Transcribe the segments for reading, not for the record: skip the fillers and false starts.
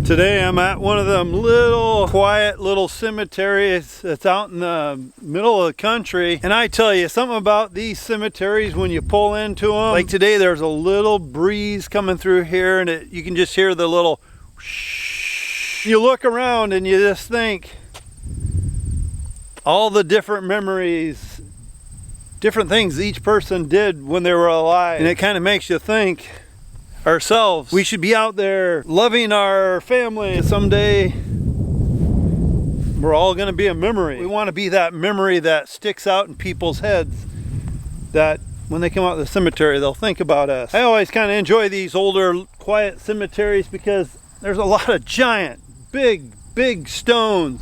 Today I'm at one of them little quiet little cemeteries that's out in the middle of the country, and I tell you something about these cemeteries when you pull into them. Like today there's a little breeze coming through here, and you can just hear the little shh. You look around and you just think all the different memories, different things each person did when they were alive, and it kind of makes you think ourselves, we should be out there loving our family. Someday we're all going to be a memory. We want to be that memory that sticks out in people's heads, that when they come out of the cemetery they'll think about us. I always kind of enjoy these older quiet cemeteries because there's a lot of giant big stones.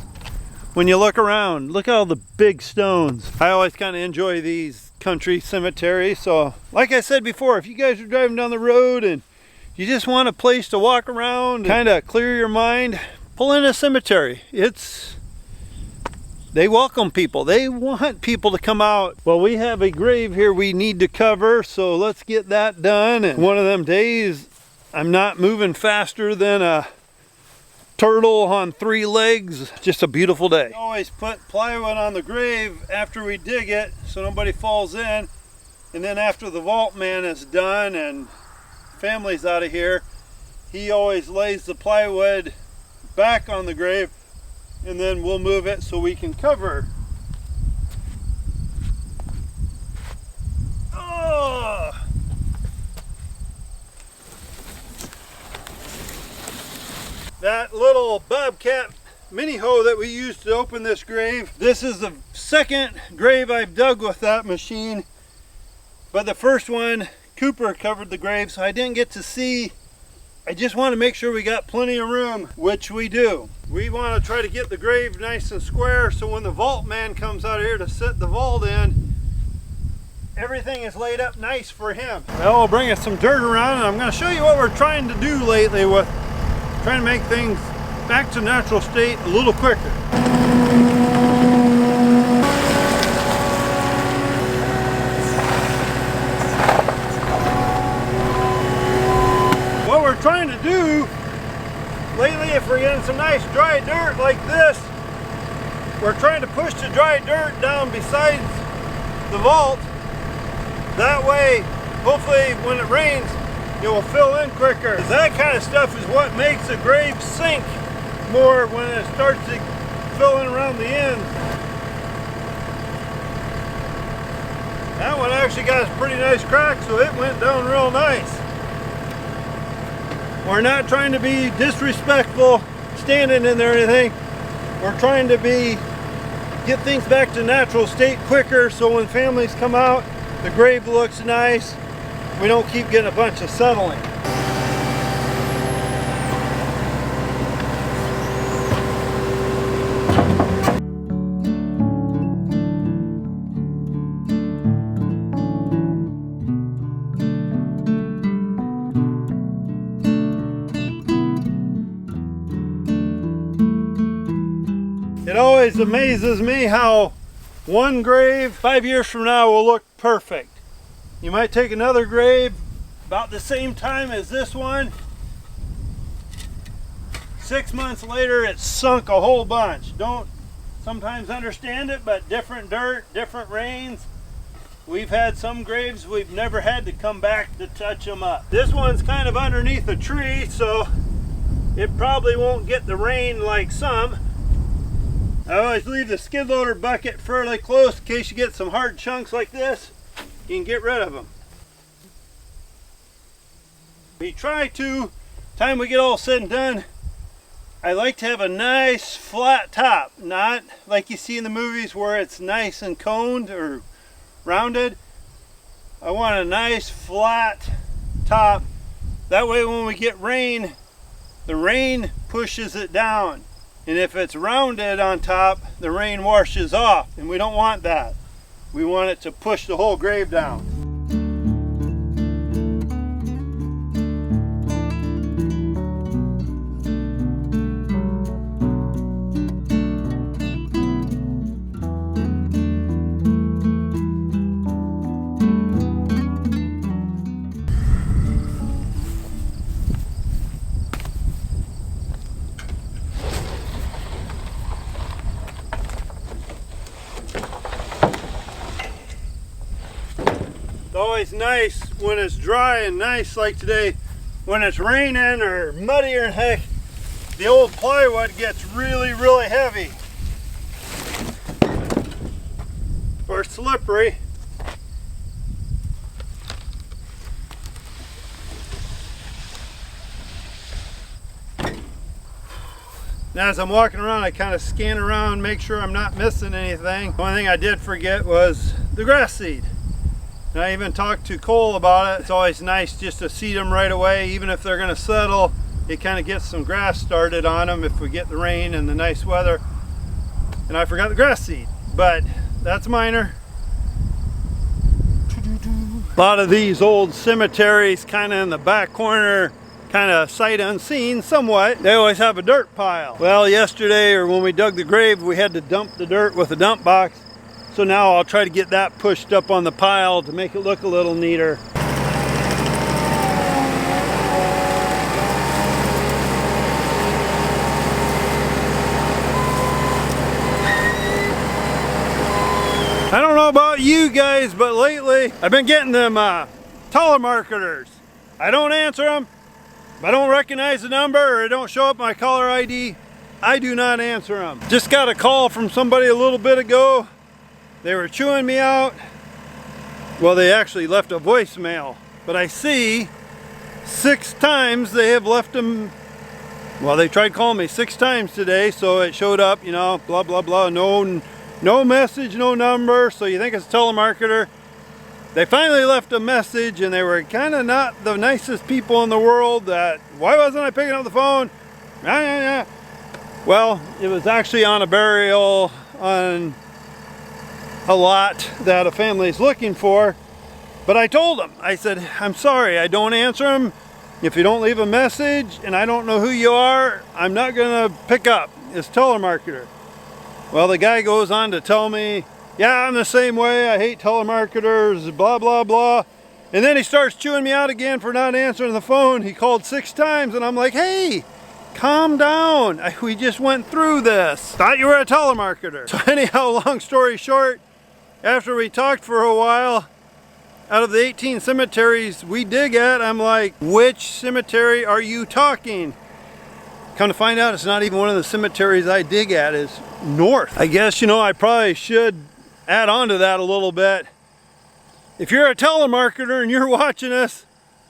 When you look around, look at all the big stones. I always kind of enjoy these country cemeteries. So like I said before, if you guys are driving down the road and you just want a place to walk around, kind of clear your mind, pull in a cemetery. They welcome people. They want people to come out. Well, we have a grave here we need to cover, so let's get that done. And one of them days, I'm not moving faster than a turtle on 3 legs. Just a beautiful day. We always put plywood on the grave after we dig it so nobody falls in. And then after the vault man is done and family's out of here, he always lays the plywood back on the grave, and then we'll move it so we can cover. Oh! That little bobcat mini hoe that we used to open this grave, this is the second grave I've dug with that machine, but the first one Cooper covered the grave, so I didn't get to see. I just want to make sure we got plenty of room, which we do. We want to try to get the grave nice and square, so when the vault man comes out here to set the vault in, everything is laid up nice for him. Well, we'll bring us some dirt around, and I'm going to show you what we're trying to do lately with trying to make things back to natural state a little quicker. Trying to do lately, if we're getting some nice dry dirt like this, we're trying to push the dry dirt down besides the vault. That way, hopefully when it rains, it will fill in quicker. That kind of stuff is what makes a grave sink more when it starts to fill in around the ends. That one actually got a pretty nice crack, so it went down real nice. We're not trying to be disrespectful standing in there or anything. We're trying to get things back to natural state quicker, so when families come out, the grave looks nice. We don't keep getting a bunch of settling. It always amazes me how one grave 5 years from now will look perfect. You might take another grave about the same time as this one. 6 months later, it's sunk a whole bunch. Don't sometimes understand it, but different dirt, different rains. We've had some graves we've never had to come back to touch them up. This one's kind of underneath a tree, so it probably won't get the rain like some. I always leave the skid loader bucket fairly close in case you get some hard chunks like this. You can get rid of them. We try to, time we get all said and done, I like to have a nice flat top, not like you see in the movies where it's nice and coned or rounded. I want a nice flat top. That way when we get rain, the rain pushes it down. And if it's rounded on top, the rain washes off, and we don't want that. We want it to push the whole grave down. It's always nice when it's dry and nice like today. When it's raining or muddy or heck, the old plywood gets really heavy or slippery. Now as I'm walking around, I kind of scan around, make sure I'm not missing anything. The only thing I did forget was the grass seed. And I even talked to Cole about it. It's always nice just to seed them right away, even if they're gonna settle. It kind of gets some grass started on them if we get the rain and the nice weather. And I forgot the grass seed, but that's minor. A lot of these old cemeteries kind of in the back corner, kind of sight unseen somewhat, they always have a dirt pile. Well, yesterday or when we dug the grave, we had to dump the dirt with a dump box. So now I'll try to get that pushed up on the pile to make it look a little neater. I don't know about you guys, but lately I've been getting them telemarketers. I don't answer them. If I don't recognize the number or it don't show up my caller ID, I do not answer them. Just got a call from somebody a little bit ago. They were chewing me out. Well, they actually left a voicemail, but I see 6 times they have left them. Well, they tried calling me 6 times today, so it showed up, you know, blah, blah, blah, no message, no number, so you think it's a telemarketer. They finally left a message, and they were kind of not the nicest people in the world. That, why wasn't I picking up the phone? Well, it was actually on a burial on a lot that a family is looking for. But I told them, I said, I'm sorry, I don't answer them. If you don't leave a message and I don't know who you are, I'm not gonna pick up. It's telemarketer. Well, the guy goes on to tell me, yeah, I'm the same way, I hate telemarketers, blah, blah, blah. And then he starts chewing me out again for not answering the phone. He called 6 times and I'm like, hey, calm down. We just went through this. Thought you were a telemarketer. So anyhow, long story short, after we talked for a while, out of the 18 cemeteries we dig at, I'm like, which cemetery are you talking? Come to find out, it's not even one of the cemeteries I dig at, is north. I guess, you know, I probably should add on to that a little bit. If you're a telemarketer and you're watching us,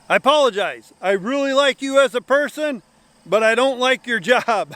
I apologize. I really like you as a person, but I don't like your job.